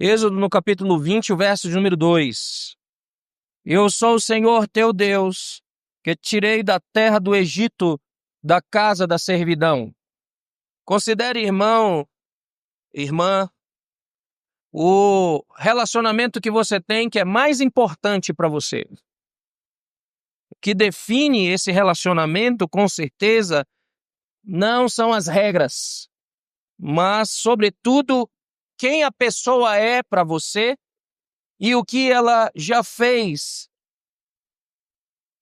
Êxodo no capítulo 20, o verso de número 2. Eu sou o Senhor teu Deus, que te tirei da terra do Egito, da casa da servidão. Considere, irmão, irmã, o relacionamento que você tem que é mais importante para você. O que define esse relacionamento, com certeza, não são as regras, mas, sobretudo, quem a pessoa é para você e o que ela já fez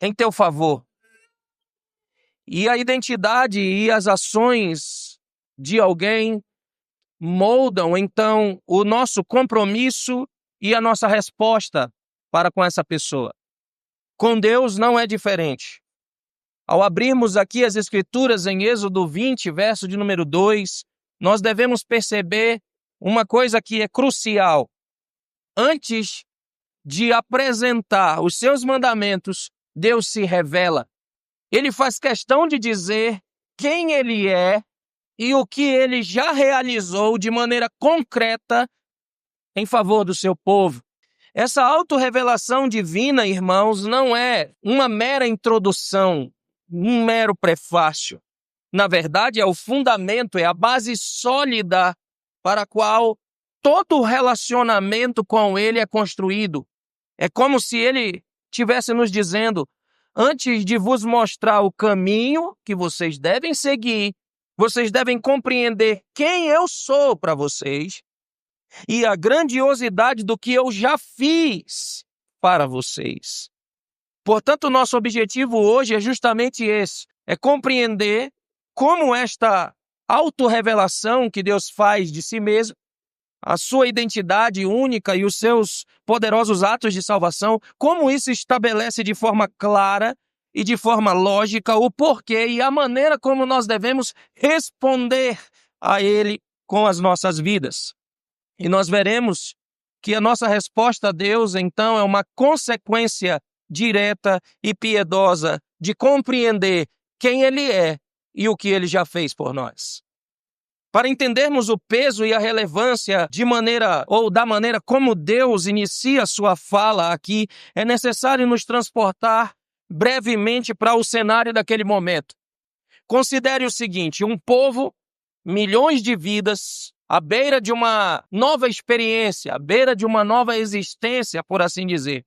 em teu favor. E a identidade e as ações de alguém moldam, então, o nosso compromisso e a nossa resposta para com essa pessoa. Com Deus não é diferente. Ao abrirmos aqui as Escrituras em Êxodo 20, verso de número 2, nós devemos perceber uma coisa que é crucial. Antes de apresentar os seus mandamentos, Deus se revela. Ele faz questão de dizer quem ele é e o que ele já realizou de maneira concreta em favor do seu povo. Essa autorrevelação divina, irmãos, não é uma mera introdução, um mero prefácio. Na verdade, é o fundamento, é a base sólida para a qual todo relacionamento com ele é construído. É como se ele estivesse nos dizendo: antes de vos mostrar o caminho que vocês devem seguir, vocês devem compreender quem eu sou para vocês e a grandiosidade do que eu já fiz para vocês. Portanto, nosso objetivo hoje é justamente esse, é compreender como esta autorrevelação que Deus faz de si mesmo, a sua identidade única e os seus poderosos atos de salvação, como isso estabelece de forma clara e de forma lógica o porquê e a maneira como nós devemos responder a Ele com as nossas vidas. E nós veremos que a nossa resposta a Deus, então, é uma consequência direta e piedosa de compreender quem Ele é e o que Ele já fez por nós. Para entendermos o peso e a relevância da maneira como Deus inicia sua fala aqui, é necessário nos transportar brevemente para o cenário daquele momento. Considere o seguinte: um povo, milhões de vidas, à beira de uma nova experiência, à beira de uma nova existência, por assim dizer.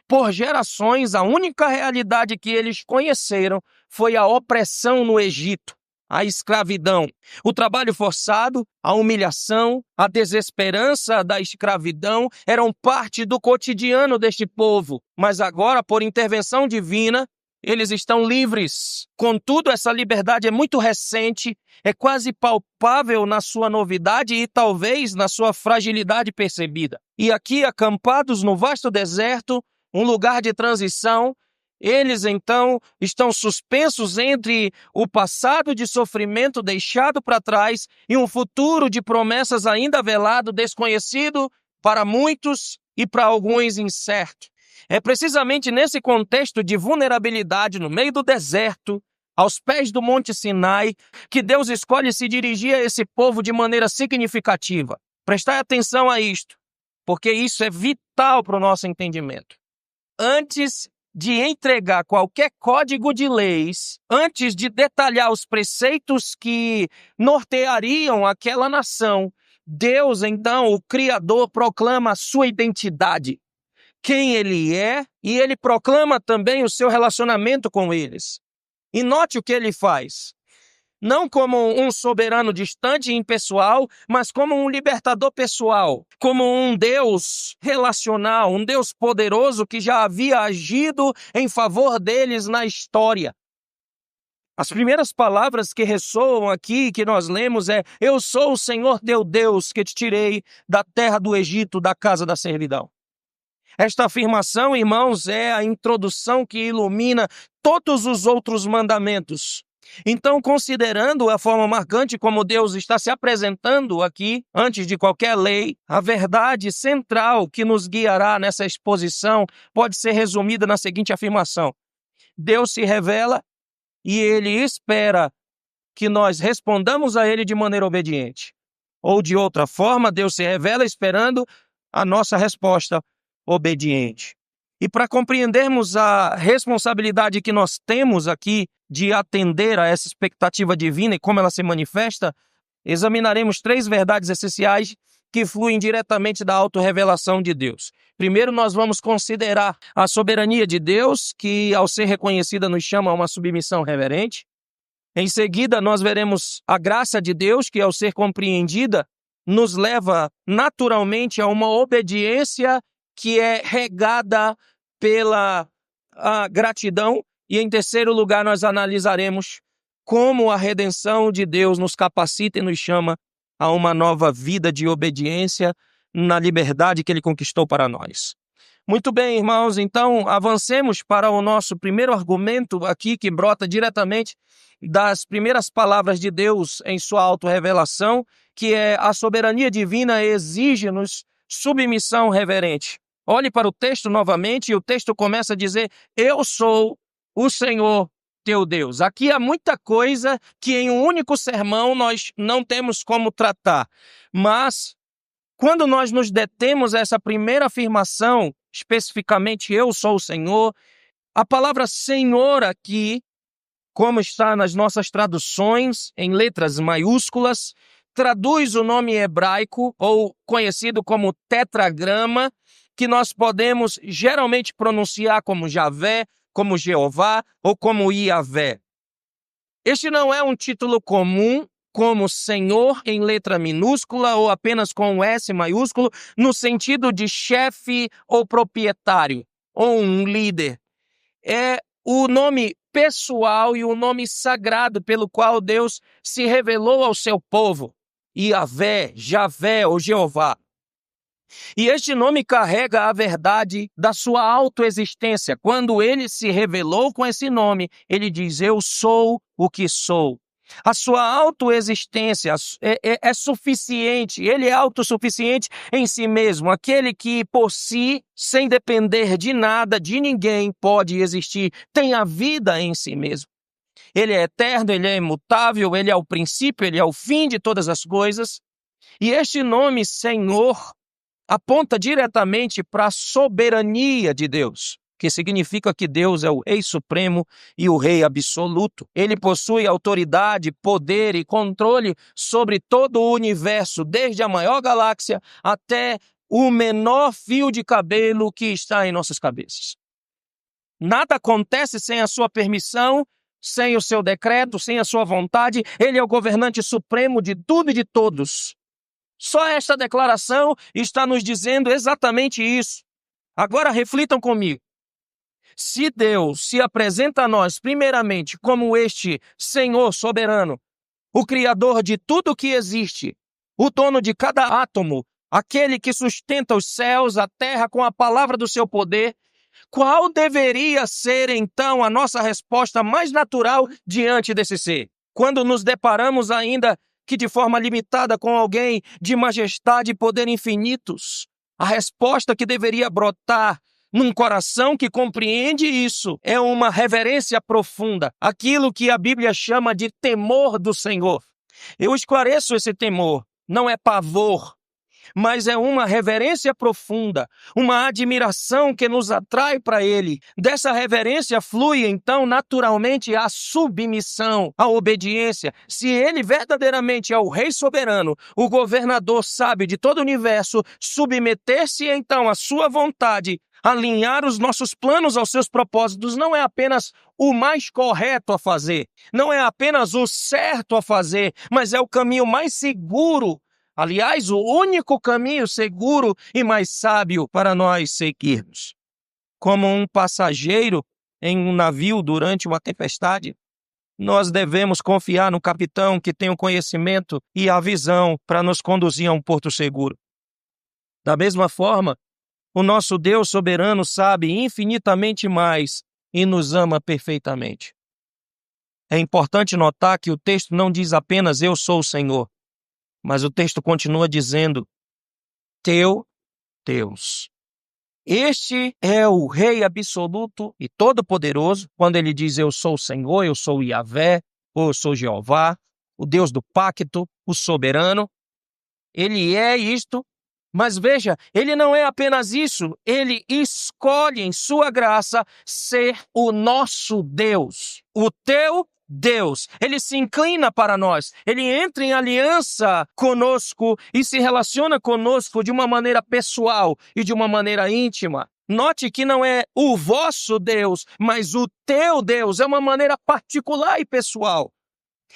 Por gerações, a única realidade que eles conheceram foi a opressão no Egito, a escravidão, o trabalho forçado, a humilhação, a desesperança da escravidão eram parte do cotidiano deste povo. Mas agora, por intervenção divina, eles estão livres. Contudo, essa liberdade é muito recente, é quase palpável na sua novidade e talvez na sua fragilidade percebida. E aqui, acampados no vasto deserto, um lugar de transição, eles então estão suspensos entre o passado de sofrimento deixado para trás e um futuro de promessas ainda velado, desconhecido para muitos e para alguns incerto. É precisamente nesse contexto de vulnerabilidade no meio do deserto, aos pés do Monte Sinai, que Deus escolhe se dirigir a esse povo de maneira significativa. Prestai atenção a isto, porque isso é vital para o nosso entendimento. Antes de entregar qualquer código de leis, antes de detalhar os preceitos que norteariam aquela nação, Deus, então, o Criador, proclama a sua identidade, quem Ele é, e Ele proclama também o seu relacionamento com eles. E note o que Ele faz. Não como um soberano distante e impessoal, mas como um libertador pessoal, como um Deus relacional, um Deus poderoso que já havia agido em favor deles na história. As primeiras palavras que ressoam aqui, que nós lemos é: eu sou o Senhor teu Deus que te tirei da terra do Egito, da casa da servidão. Esta afirmação, irmãos, é a introdução que ilumina todos os outros mandamentos. Então, considerando a forma marcante como Deus está se apresentando aqui, antes de qualquer lei, a verdade central que nos guiará nessa exposição pode ser resumida na seguinte afirmação: Deus se revela e Ele espera que nós respondamos a Ele de maneira obediente. Ou de outra forma, Deus se revela esperando a nossa resposta obediente. E para compreendermos a responsabilidade que nós temos aqui de atender a essa expectativa divina e como ela se manifesta, examinaremos 3 verdades essenciais que fluem diretamente da autorrevelação de Deus. Primeiro, nós vamos considerar a soberania de Deus, que ao ser reconhecida nos chama a uma submissão reverente. Em seguida, nós veremos a graça de Deus, que ao ser compreendida, nos leva naturalmente a uma obediência que é regada pela gratidão. E em terceiro lugar, nós analisaremos como a redenção de Deus nos capacita e nos chama a uma nova vida de obediência na liberdade que Ele conquistou para nós. Muito bem, irmãos, então avancemos para o nosso primeiro argumento aqui, que brota diretamente das primeiras palavras de Deus em sua autorrevelação, que é: a soberania divina exige-nos submissão reverente. Olhe para o texto novamente e o texto começa a dizer: eu sou o Senhor teu Deus. Aqui há muita coisa que em um único sermão nós não temos como tratar, mas quando nós nos detemos a essa primeira afirmação, especificamente eu sou o Senhor, a palavra Senhor aqui, como está nas nossas traduções em letras maiúsculas, traduz o nome hebraico, ou conhecido como tetragrama, que nós podemos geralmente pronunciar como Javé, como Jeová ou como Iavé. Este não é um título comum, como Senhor em letra minúscula ou apenas com um S maiúsculo, no sentido de chefe ou proprietário, ou um líder. É o nome pessoal e o nome sagrado pelo qual Deus se revelou ao seu povo, Iavé, Javé ou Jeová. E este nome carrega a verdade da sua autoexistência. Quando ele se revelou com esse nome, ele diz: eu sou o que sou. A sua autoexistência é suficiente, ele é autossuficiente em si mesmo. Aquele que por si, sem depender de nada, de ninguém, pode existir, tem a vida em si mesmo. Ele é eterno, ele é imutável, ele é o princípio, ele é o fim de todas as coisas. E este nome, Senhor, aponta diretamente para a soberania de Deus, que significa que Deus é o Rei Supremo e o Rei Absoluto. Ele possui autoridade, poder e controle sobre todo o universo, desde a maior galáxia até o menor fio de cabelo que está em nossas cabeças. Nada acontece sem a sua permissão, sem o seu decreto, sem a sua vontade. Ele é o governante supremo de tudo e de todos. Só esta declaração está nos dizendo exatamente isso. Agora reflitam comigo. Se Deus se apresenta a nós primeiramente como este Senhor soberano, o Criador de tudo que existe, o dono de cada átomo, aquele que sustenta os céus, a terra com a palavra do seu poder, qual deveria ser então a nossa resposta mais natural diante desse ser? Quando nos deparamos ainda que de forma limitada com alguém de majestade e poder infinitos, a resposta que deveria brotar num coração que compreende isso é uma reverência profunda, aquilo que a Bíblia chama de temor do Senhor. Eu esclareço esse temor, não é pavor, mas é uma reverência profunda, uma admiração que nos atrai para Ele. Dessa reverência flui, então, naturalmente a submissão, a obediência. Se Ele verdadeiramente é o Rei soberano, o governador sábio de todo o universo, submeter-se, então, à sua vontade, alinhar os nossos planos aos seus propósitos, não é apenas o mais correto a fazer, não é apenas o certo a fazer, mas é o caminho mais seguro. Aliás, o único caminho seguro e mais sábio para nós seguirmos. Como um passageiro em um navio durante uma tempestade, nós devemos confiar no capitão que tem o conhecimento e a visão para nos conduzir a um porto seguro. Da mesma forma, o nosso Deus soberano sabe infinitamente mais e nos ama perfeitamente. É importante notar que o texto não diz apenas eu sou o Senhor, mas o texto continua dizendo teu Deus. Este é o Rei absoluto e todo-poderoso, quando ele diz eu sou o Senhor, eu sou Iavé, ou eu sou Jeová, o Deus do pacto, o soberano. Ele é isto Mas veja, ele não é apenas isso, ele escolhe em sua graça ser o nosso Deus, o teu Deus. Ele se inclina para nós, ele entra em aliança conosco e se relaciona conosco de uma maneira pessoal e de uma maneira íntima. Note que não é o vosso Deus, mas o teu Deus, é uma maneira particular e pessoal.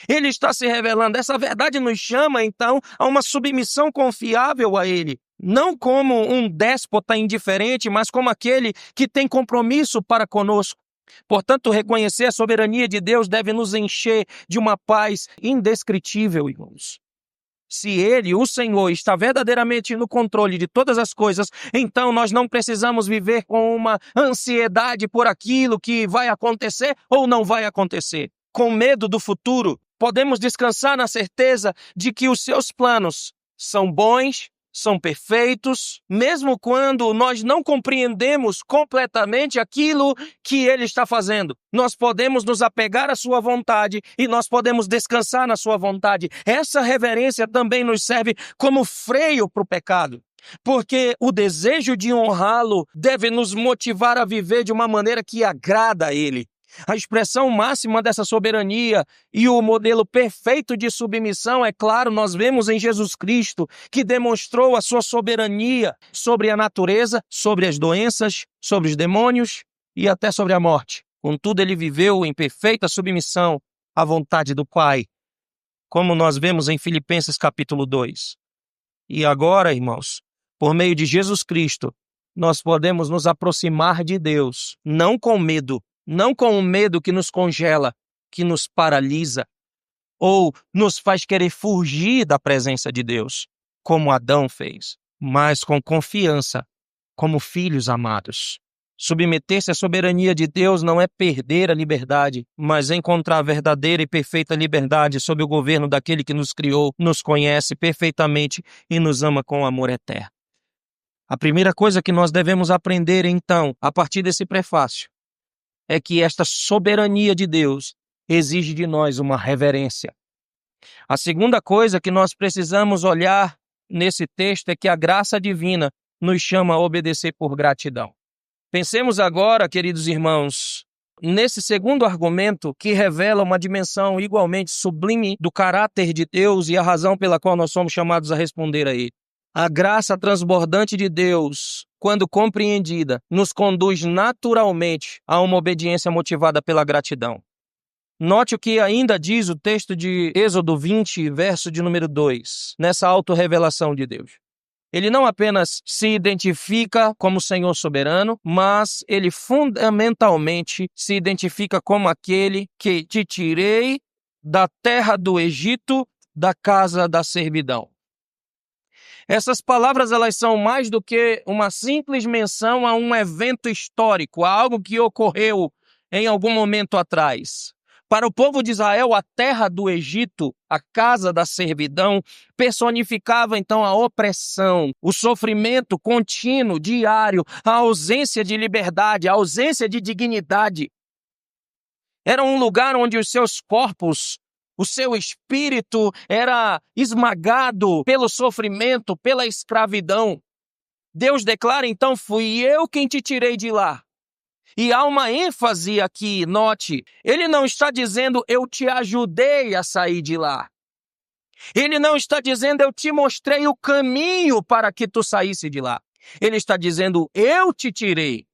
Ele está se revelando. Essa verdade nos chama, então, a uma submissão confiável a Ele. Não como um déspota indiferente, mas como aquele que tem compromisso para conosco. Portanto, reconhecer a soberania de Deus deve nos encher de uma paz indescritível, irmãos. Se Ele, o Senhor, está verdadeiramente no controle de todas as coisas, então nós não precisamos viver com uma ansiedade por aquilo que vai acontecer ou não vai acontecer. Com medo do futuro, podemos descansar na certeza de que os seus planos são bons, são perfeitos, mesmo quando nós não compreendemos completamente aquilo que Ele está fazendo. Nós podemos nos apegar à sua vontade e nós podemos descansar na sua vontade. Essa reverência também nos serve como freio para o pecado, porque o desejo de honrá-lo deve nos motivar a viver de uma maneira que agrada a Ele. A expressão máxima dessa soberania e o modelo perfeito de submissão, é claro, nós vemos em Jesus Cristo, que demonstrou a sua soberania sobre a natureza, sobre as doenças, sobre os demônios e até sobre a morte. Contudo, ele viveu em perfeita submissão à vontade do Pai, como nós vemos em Filipenses capítulo 2. E agora, irmãos, por meio de Jesus Cristo, nós podemos nos aproximar de Deus, não com medo, não com o medo que nos congela, que nos paralisa, ou nos faz querer fugir da presença de Deus, como Adão fez, mas com confiança, como filhos amados. Submeter-se à soberania de Deus não é perder a liberdade, mas encontrar a verdadeira e perfeita liberdade sob o governo daquele que nos criou, nos conhece perfeitamente e nos ama com amor eterno. A primeira coisa que nós devemos aprender, então, a partir desse prefácio, é que esta soberania de Deus exige de nós uma reverência. A segunda coisa que nós precisamos olhar nesse texto é que a graça divina nos chama a obedecer por gratidão. Pensemos agora, queridos irmãos, nesse segundo argumento que revela uma dimensão igualmente sublime do caráter de Deus e a razão pela qual nós somos chamados a responder a ele. A graça transbordante de Deus, quando compreendida, nos conduz naturalmente a uma obediência motivada pela gratidão. Note o que ainda diz o texto de Êxodo 20, verso de número 2, nessa autorrevelação de Deus. Ele não apenas se identifica como Senhor soberano, mas ele fundamentalmente se identifica como aquele que te tirei da terra do Egito, da casa da servidão. Essas palavras, elas são mais do que uma simples menção a um evento histórico, a algo que ocorreu em algum momento atrás. Para o povo de Israel, a terra do Egito, a casa da servidão, personificava então a opressão, o sofrimento contínuo, diário, a ausência de liberdade, a ausência de dignidade. Era um lugar onde os seus corpos, o seu espírito era esmagado pelo sofrimento, pela escravidão. Deus declara, então, fui eu quem te tirei de lá. E há uma ênfase aqui, note, ele não está dizendo eu te ajudei a sair de lá. Ele não está dizendo eu te mostrei o caminho para que tu saísse de lá. Ele está dizendo eu te tirei.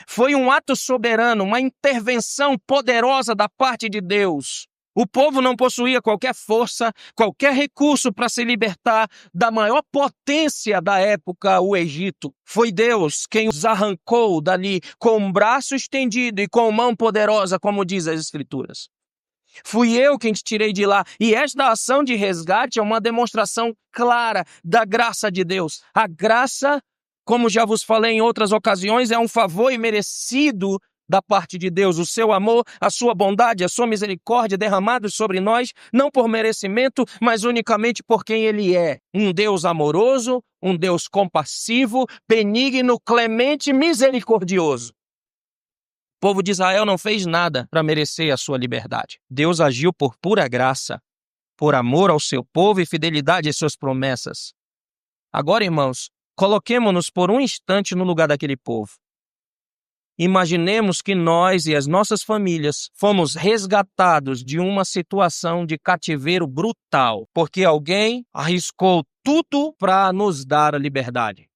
Foi um ato soberano, uma intervenção poderosa da parte de Deus. O povo não possuía qualquer força, qualquer recurso para se libertar da maior potência da época, o Egito. Foi Deus quem os arrancou dali com um braço estendido e com mão poderosa, como diz as Escrituras. Fui eu quem te tirei de lá. E esta ação de resgate é uma demonstração clara da graça de Deus. A graça, como já vos falei em outras ocasiões, é um favor imerecido da parte de Deus, o seu amor, a sua bondade, a sua misericórdia derramados sobre nós, não por merecimento, mas unicamente por quem Ele é. Um Deus amoroso, um Deus compassivo, benigno, clemente, misericordioso. O povo de Israel não fez nada para merecer a sua liberdade. Deus agiu por pura graça, por amor ao seu povo e fidelidade às suas promessas. Agora, irmãos, Coloquemo-nos por um instante no lugar daquele povo. Imaginemos que nós e as nossas famílias fomos resgatados de uma situação de cativeiro brutal, porque alguém arriscou tudo para nos dar a liberdade.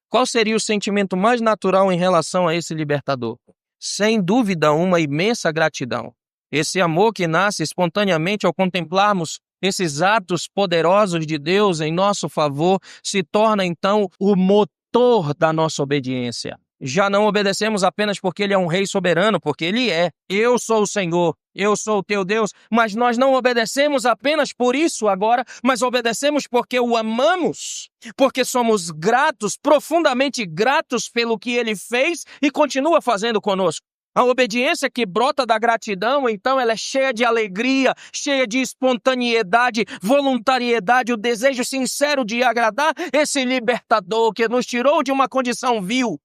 Qual seria o sentimento mais natural em relação a esse libertador? Sem dúvida, uma imensa gratidão. Esse amor que nasce espontaneamente ao contemplarmos esses atos poderosos de Deus em nosso favor se torna então o motor da nossa obediência. Já não obedecemos apenas porque Ele é um Rei soberano, porque Ele é. Eu sou o Senhor, eu sou o teu Deus, mas nós não obedecemos apenas por isso agora, mas obedecemos porque o amamos, porque somos gratos, profundamente gratos pelo que Ele fez e continua fazendo conosco. A obediência que brota da gratidão, então, ela é cheia de alegria, cheia de espontaneidade, voluntariedade, o desejo sincero de agradar esse libertador que nos tirou de uma condição vil.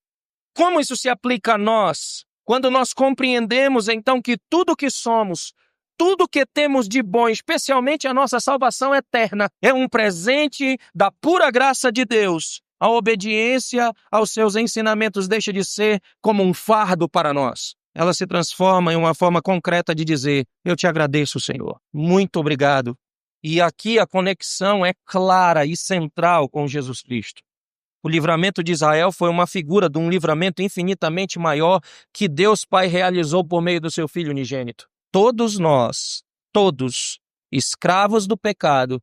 Como isso se aplica a nós? Quando nós compreendemos, então, que tudo que somos, tudo que temos de bom, especialmente a nossa salvação eterna, é um presente da pura graça de Deus. A obediência aos seus ensinamentos deixa de ser como um fardo para nós. Ela se transforma em uma forma concreta de dizer: eu te agradeço, Senhor. Muito obrigado. E aqui a conexão é clara e central com Jesus Cristo. O livramento de Israel foi uma figura de um livramento infinitamente maior que Deus Pai realizou por meio do seu Filho unigênito. Todos nós, todos, escravos do pecado,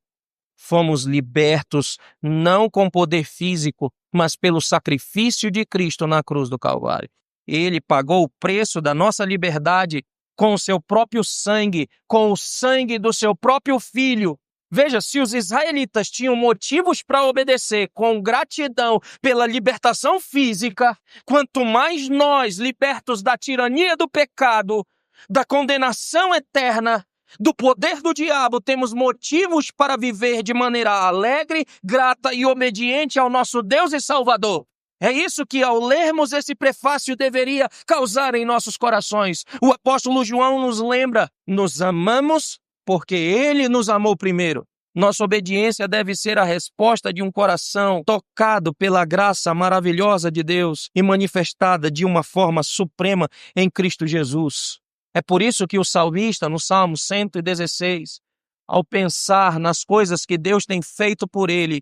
fomos libertos não com poder físico, mas pelo sacrifício de Cristo na cruz do Calvário. Ele pagou o preço da nossa liberdade com o seu próprio sangue, com o sangue do seu próprio Filho. Veja, se os israelitas tinham motivos para obedecer com gratidão pela libertação física, quanto mais nós, libertos da tirania do pecado, da condenação eterna, do poder do diabo, temos motivos para viver de maneira alegre, grata e obediente ao nosso Deus e Salvador. É isso que, ao lermos esse prefácio, deveria causar em nossos corações. O apóstolo João nos lembra: nos amamos porque Ele nos amou primeiro. Nossa obediência deve ser a resposta de um coração tocado pela graça maravilhosa de Deus e manifestada de uma forma suprema em Cristo Jesus. É por isso que o salmista, no Salmo 116, ao pensar nas coisas que Deus tem feito por ele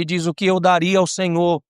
diz: o que eu daria ao Senhor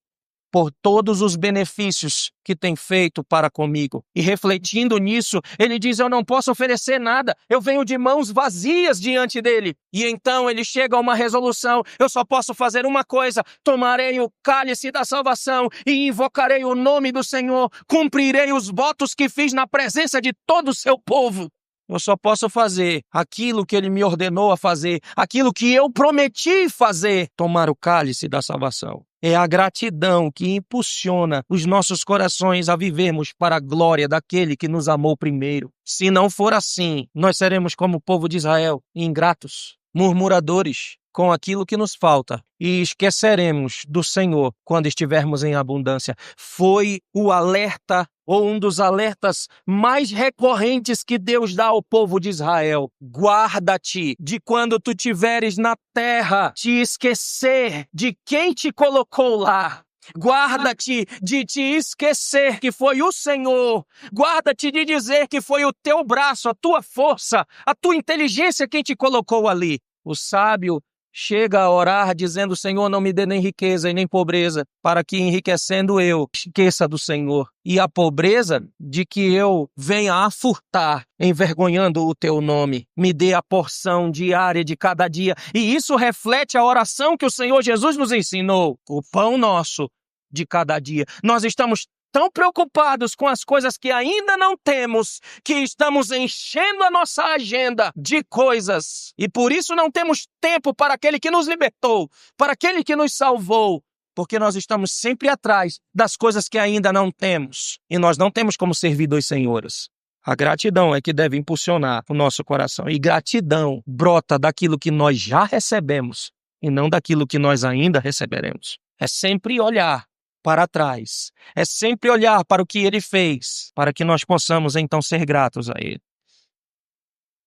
por todos os benefícios que tem feito para comigo. E refletindo nisso, ele diz: eu não posso oferecer nada, eu venho de mãos vazias diante dele. E então ele chega a uma resolução: eu só posso fazer uma coisa, tomarei o cálice da salvação e invocarei o nome do Senhor, cumprirei os votos que fiz na presença de todo o seu povo. Eu só posso fazer aquilo que Ele me ordenou a fazer, aquilo que eu prometi fazer, tomar o cálice da salvação. É a gratidão que impulsiona os nossos corações a vivermos para a glória daquele que nos amou primeiro. Se não for assim, nós seremos como o povo de Israel, ingratos, murmuradores com aquilo que nos falta e esqueceremos do Senhor quando estivermos em abundância. Foi o alerta, ou um dos alertas mais recorrentes que Deus dá ao povo de Israel. Guarda-te de quando tu tiveres na terra te esquecer de quem te colocou lá. Guarda-te de te esquecer que foi o Senhor. Guarda-te de dizer que foi o teu braço, a tua força, a tua inteligência quem te colocou ali. O sábio chega a orar dizendo: Senhor, não me dê nem riqueza e nem pobreza, para que enriquecendo eu esqueça do Senhor. E a pobreza de que eu venha a furtar, envergonhando o teu nome. Me dê a porção diária de cada dia. E isso reflete a oração que o Senhor Jesus nos ensinou. O pão nosso de cada dia. Nós estamos tão preocupados com as coisas que ainda não temos, que estamos enchendo a nossa agenda de coisas. E por isso não temos tempo para aquele que nos libertou, para aquele que nos salvou, porque nós estamos sempre atrás das coisas que ainda não temos. E nós não temos como servir dois senhores. A gratidão é que deve impulsionar o nosso coração. E gratidão brota daquilo que nós já recebemos e não daquilo que nós ainda receberemos. É sempre olhar para trás. É sempre olhar para o que Ele fez, para que nós possamos então ser gratos a Ele.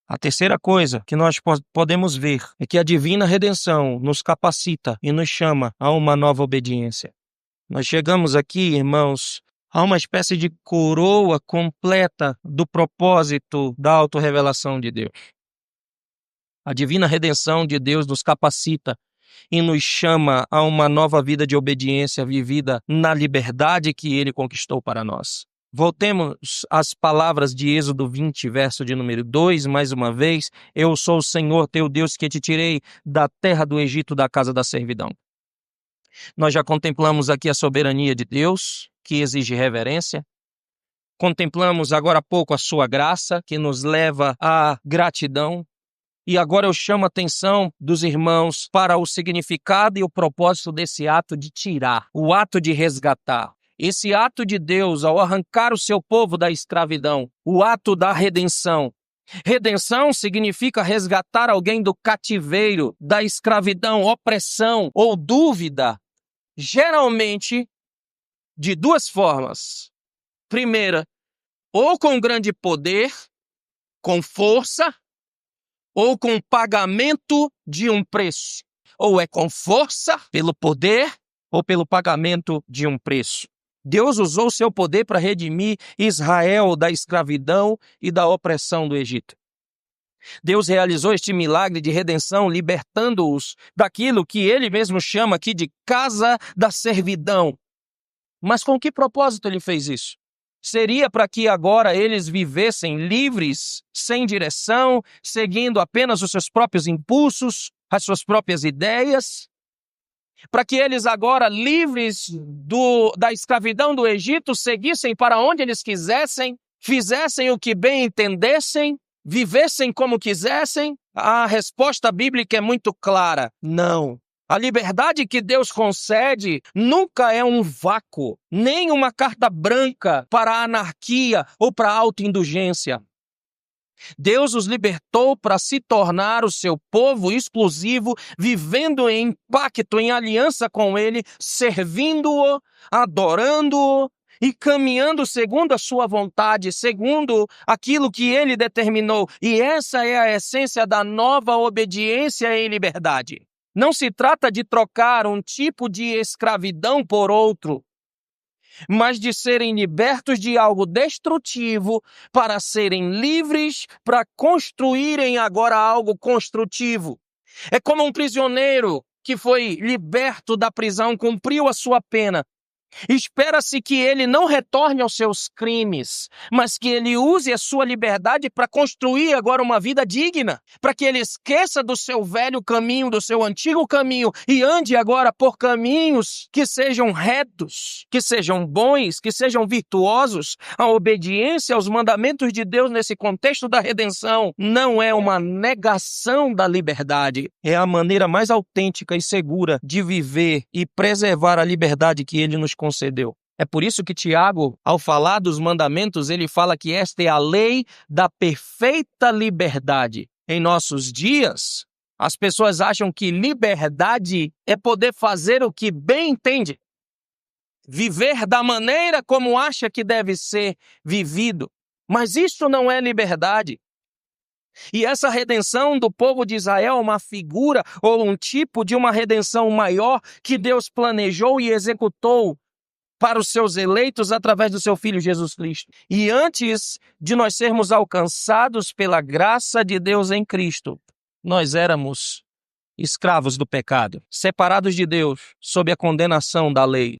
A terceira coisa que nós podemos ver é que a divina redenção nos capacita e nos chama a uma nova obediência. Nós chegamos aqui, irmãos, a uma espécie de coroa completa do propósito da autorrevelação de Deus. A divina redenção de Deus nos capacita e nos chama a uma nova vida de obediência vivida na liberdade que Ele conquistou para nós. Voltemos às palavras de Êxodo 20, verso de número 2, mais uma vez. Eu sou o Senhor teu Deus que te tirei da terra do Egito, da casa da servidão. Nós já contemplamos aqui a soberania de Deus, que exige reverência. Contemplamos agora há pouco a sua graça, que nos leva à gratidão. E agora eu chamo a atenção dos irmãos para o significado e o propósito desse ato de tirar, o ato de resgatar. Esse ato de Deus ao arrancar o seu povo da escravidão, o ato da redenção. Redenção significa resgatar alguém do cativeiro, da escravidão, opressão ou dúvida, geralmente de duas formas. Primeira, ou com grande poder, com força, ou com pagamento de um preço. Ou é com força, pelo poder, ou pelo pagamento de um preço. Deus usou seu poder para redimir Israel da escravidão e da opressão do Egito. Deus realizou este milagre de redenção, libertando-os daquilo que ele mesmo chama aqui de casa da servidão. Mas com que propósito ele fez isso? Seria para que agora eles vivessem livres, sem direção, seguindo apenas os seus próprios impulsos, as suas próprias ideias? Para que eles agora, livres da escravidão do Egito, seguissem para onde eles quisessem, fizessem o que bem entendessem, vivessem como quisessem? A resposta bíblica é muito clara: não. A liberdade que Deus concede nunca é um vácuo, nem uma carta branca para a anarquia ou para a autoindulgência. Deus os libertou para se tornar o seu povo exclusivo, vivendo em pacto, em aliança com Ele, servindo-o, adorando-o e caminhando segundo a sua vontade, segundo aquilo que Ele determinou. E essa é a essência da nova obediência em liberdade. Não se trata de trocar um tipo de escravidão por outro, mas de serem libertos de algo destrutivo para serem livres, para construírem agora algo construtivo. É como um prisioneiro que foi liberto da prisão, cumpriu a sua pena. Espera-se que ele não retorne aos seus crimes, mas que ele use a sua liberdade para construir agora uma vida digna, para que ele esqueça do seu velho caminho, do seu antigo caminho e ande agora por caminhos que sejam retos, que sejam bons, que sejam virtuosos. A obediência aos mandamentos de Deus nesse contexto da redenção não é uma negação da liberdade, é a maneira mais autêntica e segura de viver e preservar a liberdade que Ele nos concedeu. É por isso que Tiago, ao falar dos mandamentos, ele fala que esta é a lei da perfeita liberdade. Em nossos dias, as pessoas acham que liberdade é poder fazer o que bem entende, viver da maneira como acha que deve ser vivido. Mas isso não é liberdade. E essa redenção do povo de Israel é uma figura ou um tipo de uma redenção maior que Deus planejou e executou para os seus eleitos através do seu Filho Jesus Cristo. E antes de nós sermos alcançados pela graça de Deus em Cristo, nós éramos escravos do pecado, separados de Deus, sob a condenação da lei.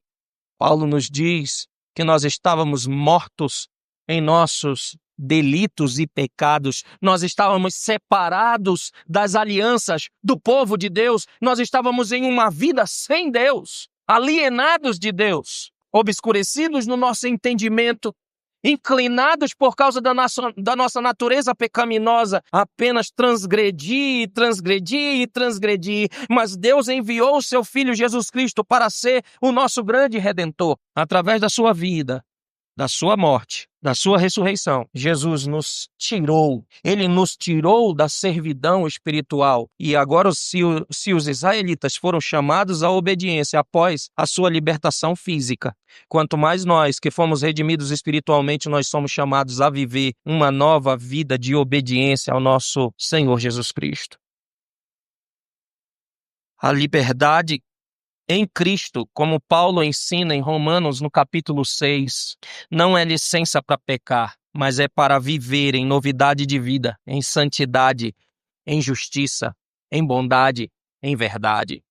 Paulo nos diz que nós estávamos mortos em nossos delitos e pecados, nós estávamos separados das alianças do povo de Deus, nós estávamos em uma vida sem Deus, alienados de Deus, obscurecidos no nosso entendimento, inclinados por causa da nossa natureza pecaminosa, apenas transgredir, mas Deus enviou o seu Filho Jesus Cristo para ser o nosso grande Redentor, através da sua vida, da sua morte, da sua ressurreição, Jesus nos tirou. Ele nos tirou da servidão espiritual. E agora, se os israelitas foram chamados à obediência após a sua libertação física, quanto mais nós, que fomos redimidos espiritualmente, nós somos chamados a viver uma nova vida de obediência ao nosso Senhor Jesus Cristo. A liberdade em Cristo, como Paulo ensina em Romanos, no capítulo 6, não é licença para pecar, mas é para viver em novidade de vida, em santidade, em justiça, em bondade, em verdade.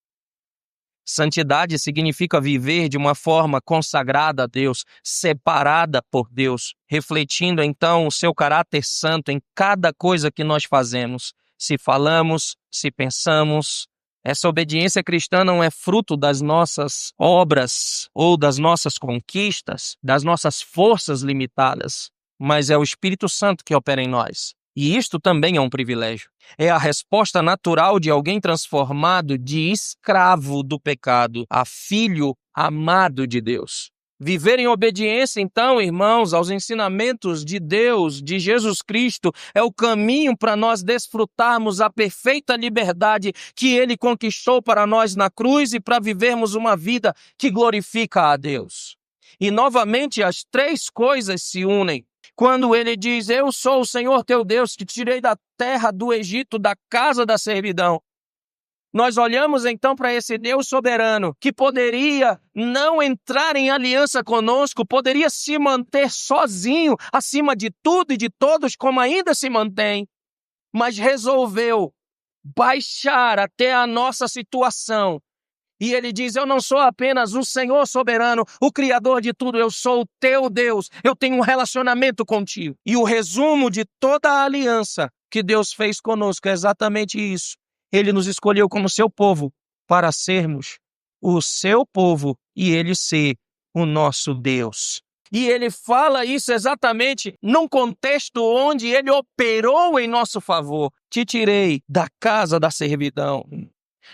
Santidade significa viver de uma forma consagrada a Deus, separada por Deus, refletindo então o seu caráter santo em cada coisa que nós fazemos, se falamos, se pensamos. Essa obediência cristã não é fruto das nossas obras ou das nossas conquistas, das nossas forças limitadas, mas é o Espírito Santo que opera em nós. E isto também é um privilégio. É a resposta natural de alguém transformado de escravo do pecado a filho amado de Deus. Viver em obediência, então, irmãos, aos ensinamentos de Deus, de Jesus Cristo, é o caminho para nós desfrutarmos a perfeita liberdade que Ele conquistou para nós na cruz e para vivermos uma vida que glorifica a Deus. E, novamente, as três coisas se unem. Quando Ele diz, eu sou o Senhor teu Deus, que te tirei da terra do Egito, da casa da servidão. Nós olhamos então para esse Deus soberano, que poderia não entrar em aliança conosco, poderia se manter sozinho, acima de tudo e de todos, como ainda se mantém, mas resolveu baixar até a nossa situação. E ele diz, eu não sou apenas o Senhor soberano, o Criador de tudo, eu sou o teu Deus, eu tenho um relacionamento contigo. E o resumo de toda a aliança que Deus fez conosco é exatamente isso. Ele nos escolheu como seu povo para sermos o seu povo e ele ser o nosso Deus. E ele fala isso exatamente num contexto onde ele operou em nosso favor. Te tirei da casa da servidão.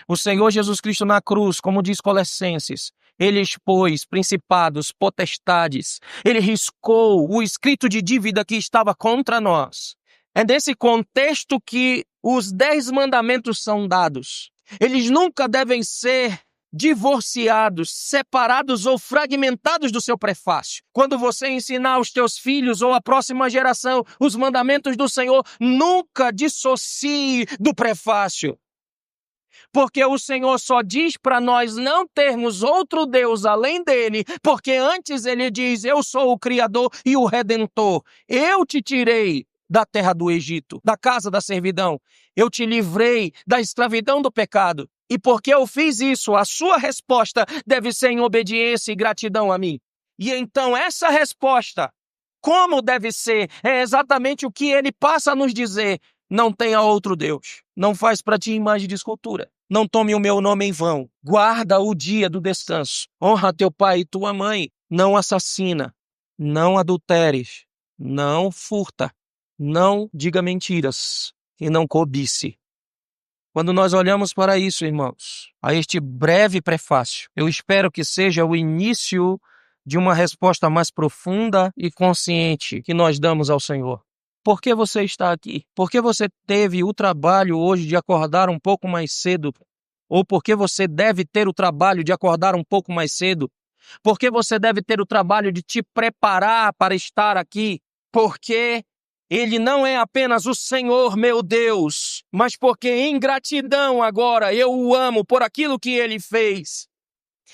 O Senhor Jesus Cristo na cruz, como diz Colossenses, ele expôs principados, potestades, ele riscou o escrito de dívida que estava contra nós. É nesse contexto que os 10 mandamentos são dados. Eles nunca devem ser divorciados, separados ou fragmentados do seu prefácio. Quando você ensinar aos teus filhos ou à próxima geração os mandamentos do Senhor, nunca dissocie do prefácio. Porque o Senhor só diz para nós não termos outro Deus além dele, porque antes ele diz, eu sou o Criador e o Redentor. Eu te tirei da terra do Egito, da casa da servidão. Eu te livrei da escravidão do pecado. E porque eu fiz isso, a sua resposta deve ser em obediência e gratidão a mim. E então essa resposta, como deve ser, é exatamente o que ele passa a nos dizer. Não tenha outro Deus. Não faz para ti imagem de escultura. Não tome o meu nome em vão. Guarda o dia do descanso. Honra teu pai e tua mãe. Não assassina. Não adulteres. Não furta. Não diga mentiras e não cobice. Quando nós olhamos para isso, irmãos, a este breve prefácio, eu espero que seja o início de uma resposta mais profunda e consciente que nós damos ao Senhor. Por que você está aqui? Por que você teve o trabalho hoje de acordar um pouco mais cedo? Ou por que você deve ter o trabalho de acordar um pouco mais cedo? Por que você deve ter o trabalho de te preparar para estar aqui? Porque Ele não é apenas o Senhor, meu Deus, mas porque em gratidão agora eu o amo por aquilo que Ele fez.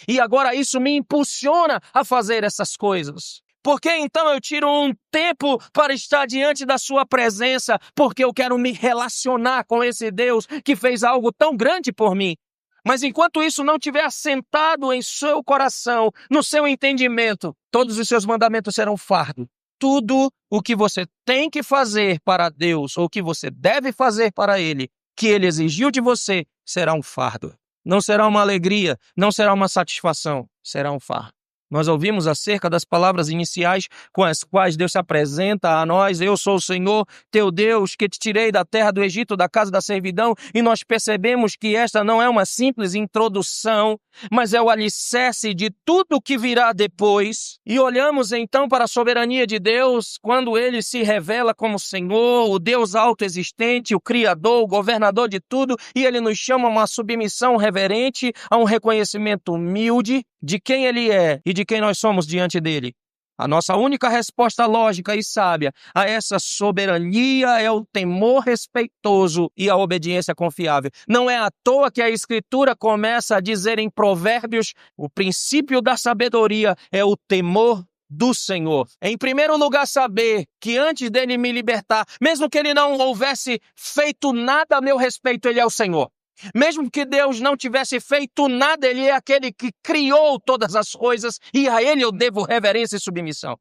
E agora isso me impulsiona a fazer essas coisas. Porque então eu tiro um tempo para estar diante da sua presença, porque eu quero me relacionar com esse Deus que fez algo tão grande por mim. Mas enquanto isso não estiver assentado em seu coração, no seu entendimento, todos os seus mandamentos serão fardo. Tudo o que você tem que fazer para Deus, ou o que você deve fazer para Ele, que Ele exigiu de você, será um fardo. Não será uma alegria, não será uma satisfação, será um fardo. Nós ouvimos acerca das palavras iniciais com as quais Deus se apresenta a nós. Eu sou o Senhor, teu Deus, que te tirei da terra do Egito, da casa da servidão. E nós percebemos que esta não é uma simples introdução, mas é o alicerce de tudo o que virá depois. E olhamos então para a soberania de Deus, quando Ele se revela como Senhor, o Deus autoexistente, o Criador, o governador de tudo, e Ele nos chama a uma submissão reverente, a um reconhecimento humilde de quem Ele é e de quem nós somos diante dele. A nossa única resposta lógica e sábia a essa soberania é o temor respeitoso e a obediência confiável. Não é à toa que a Escritura começa a dizer em Provérbios: o princípio da sabedoria é o temor do Senhor. Em primeiro lugar, saber que antes dele me libertar, mesmo que ele não houvesse feito nada a meu respeito, ele é o Senhor. Mesmo que Deus não tivesse feito nada, Ele é aquele que criou todas as coisas e a Ele eu devo reverência e submissão.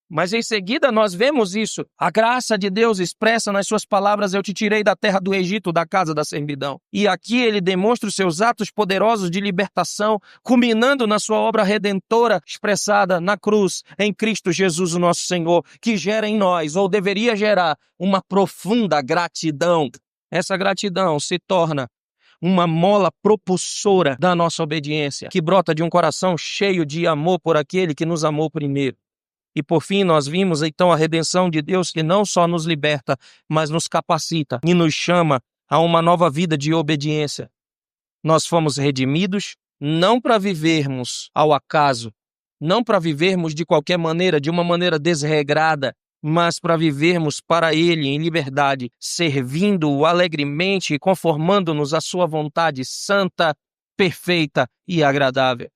Mas em seguida nós vemos isso. A graça de Deus expressa nas suas palavras: eu te tirei da terra do Egito, da casa da servidão. E aqui Ele demonstra os seus atos poderosos de libertação, culminando na sua obra redentora expressada na cruz, em Cristo Jesus, o nosso Senhor, que gera em nós, ou deveria gerar, uma profunda gratidão. Essa gratidão se torna uma mola propulsora da nossa obediência, que brota de um coração cheio de amor por aquele que nos amou primeiro. E por fim nós vimos então a redenção de Deus, que não só nos liberta, mas nos capacita e nos chama a uma nova vida de obediência. Nós fomos redimidos não para vivermos ao acaso, não para vivermos de qualquer maneira, de uma maneira desregrada, mas para vivermos para Ele em liberdade, servindo-o alegremente e conformando-nos à sua vontade santa, perfeita e agradável.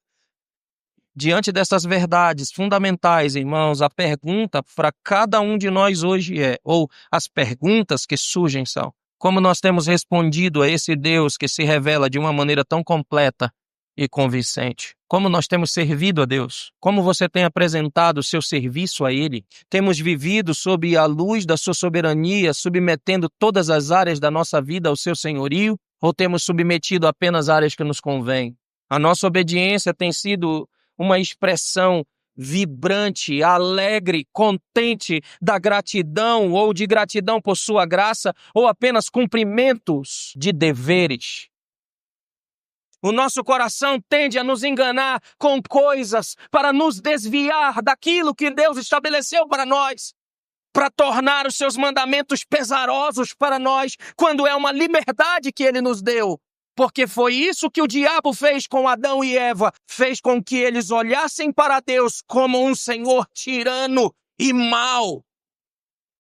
Diante dessas verdades fundamentais, irmãos, a pergunta para cada um de nós hoje ou as perguntas que surgem são: como nós temos respondido a esse Deus que se revela de uma maneira tão completa e convincente? Como nós temos servido a Deus? Como você tem apresentado o seu serviço a Ele? Temos vivido sob a luz da sua soberania, submetendo todas as áreas da nossa vida ao seu senhorio? Ou temos submetido apenas áreas que nos convêm? A nossa obediência tem sido uma expressão vibrante, alegre, contente da gratidão ou de gratidão por sua graça, ou apenas cumprimentos de deveres? O nosso coração tende a nos enganar com coisas para nos desviar daquilo que Deus estabeleceu para nós, para tornar os seus mandamentos pesarosos para nós, quando é uma liberdade que Ele nos deu. Porque foi isso que o diabo fez com Adão e Eva, fez com que eles olhassem para Deus como um Senhor tirano e mau.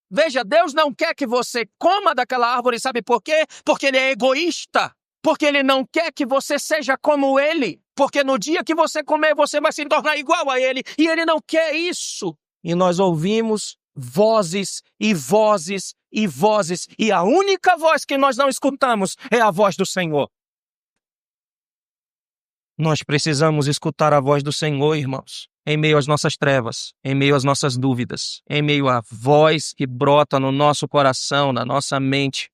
Veja, Deus não quer que você coma daquela árvore, sabe por quê? Porque Ele é egoísta. Porque Ele não quer que você seja como Ele. Porque no dia que você comer, você vai se tornar igual a Ele. E Ele não quer isso. E nós ouvimos vozes e vozes e vozes. E a única voz que nós não escutamos é a voz do Senhor. Nós precisamos escutar a voz do Senhor, irmãos, em meio às nossas trevas, em meio às nossas dúvidas, em meio à voz que brota no nosso coração, na nossa mente.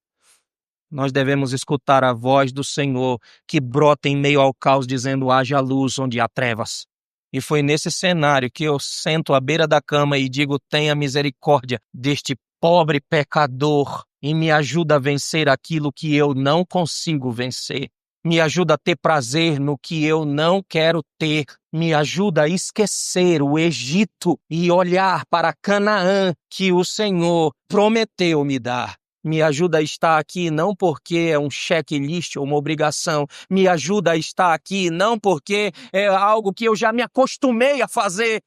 Nós devemos escutar a voz do Senhor que brota em meio ao caos, dizendo: haja luz onde há trevas. E foi nesse cenário que eu sento à beira da cama e digo: tenha misericórdia deste pobre pecador e me ajuda a vencer aquilo que eu não consigo vencer. Me ajuda a ter prazer no que eu não quero ter. Me ajuda a esquecer o Egito e olhar para Canaã que o Senhor prometeu me dar. Me ajuda a estar aqui não porque é um checklist ou uma obrigação. Me ajuda a estar aqui não porque é algo que eu já me acostumei a fazer.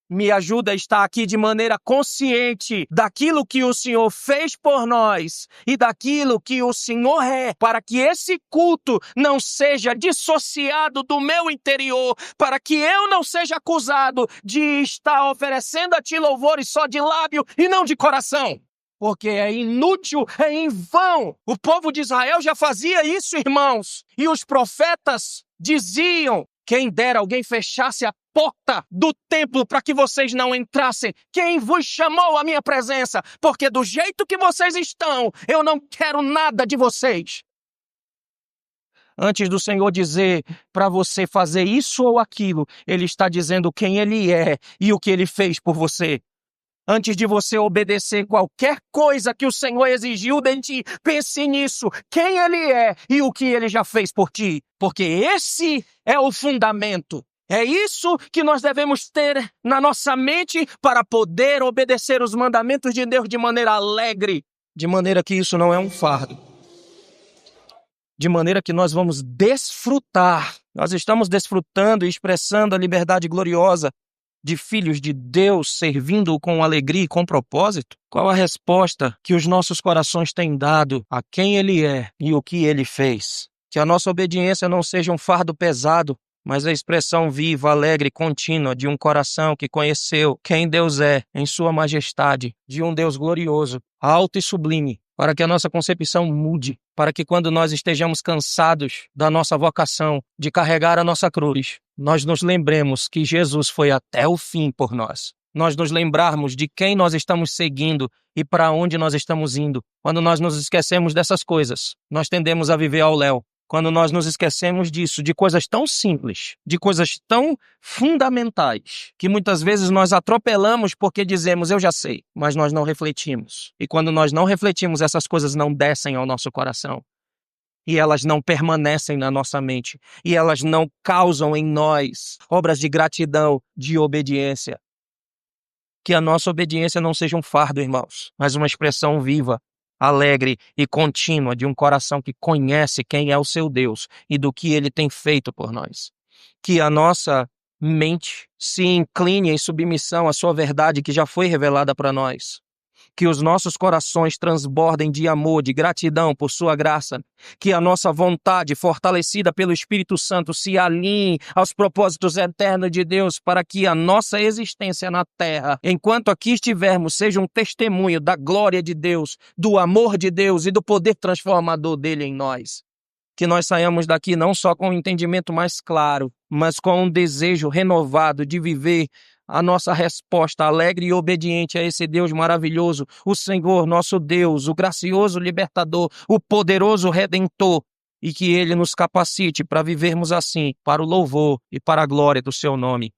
Me ajuda a estar aqui de maneira consciente daquilo que o Senhor fez por nós e daquilo que o Senhor é, para que esse culto não seja dissociado do meu interior, para que eu não seja acusado de estar oferecendo a Ti louvores só de lábio e não de coração. Porque é inútil, é em vão. O povo de Israel já fazia isso, irmãos. E os profetas diziam: quem dera alguém fechasse a porta do templo para que vocês não entrassem. Quem vos chamou à minha presença? Porque do jeito que vocês estão, eu não quero nada de vocês. Antes do Senhor dizer para você fazer isso ou aquilo, Ele está dizendo quem Ele é e o que Ele fez por você. Antes de você obedecer qualquer coisa que o Senhor exigiu de ti, pense nisso, quem Ele é e o que Ele já fez por ti. Porque esse é o fundamento. É isso que nós devemos ter na nossa mente para poder obedecer os mandamentos de Deus de maneira alegre, de maneira que isso não é um fardo. De maneira que nós vamos desfrutar. Nós estamos desfrutando e expressando a liberdade gloriosa de filhos de Deus, servindo-o com alegria e com propósito? Qual a resposta que os nossos corações têm dado a quem Ele é e o que Ele fez? Que a nossa obediência não seja um fardo pesado, mas a expressão viva, alegre e contínua de um coração que conheceu quem Deus é em sua majestade, de um Deus glorioso, alto e sublime, para que a nossa concepção mude, para que quando nós estejamos cansados da nossa vocação de carregar a nossa cruz, nós nos lembremos que Jesus foi até o fim por nós. Nós nos lembrarmos de quem nós estamos seguindo e para onde nós estamos indo. Quando nós nos esquecemos dessas coisas, nós tendemos a viver ao léu. Quando nós nos esquecemos disso, de coisas tão simples, de coisas tão fundamentais, que muitas vezes nós atropelamos porque dizemos, eu já sei, mas nós não refletimos. E quando nós não refletimos, essas coisas não descem ao nosso coração. E elas não permanecem na nossa mente. E elas não causam em nós obras de gratidão, de obediência. Que a nossa obediência não seja um fardo, irmãos, mas uma expressão viva, alegre e contínua de um coração que conhece quem é o seu Deus e do que Ele tem feito por nós. Que a nossa mente se incline em submissão à sua verdade que já foi revelada para nós. Que os nossos corações transbordem de amor, de gratidão por sua graça. Que a nossa vontade, fortalecida pelo Espírito Santo, se alinhe aos propósitos eternos de Deus para que a nossa existência na terra, enquanto aqui estivermos, seja um testemunho da glória de Deus, do amor de Deus e do poder transformador dele em nós. Que nós saiamos daqui não só com um entendimento mais claro, mas com um desejo renovado de viver a nossa resposta alegre e obediente a esse Deus maravilhoso, o Senhor, nosso Deus, o gracioso libertador, o poderoso redentor, e que Ele nos capacite para vivermos assim, para o louvor e para a glória do seu nome.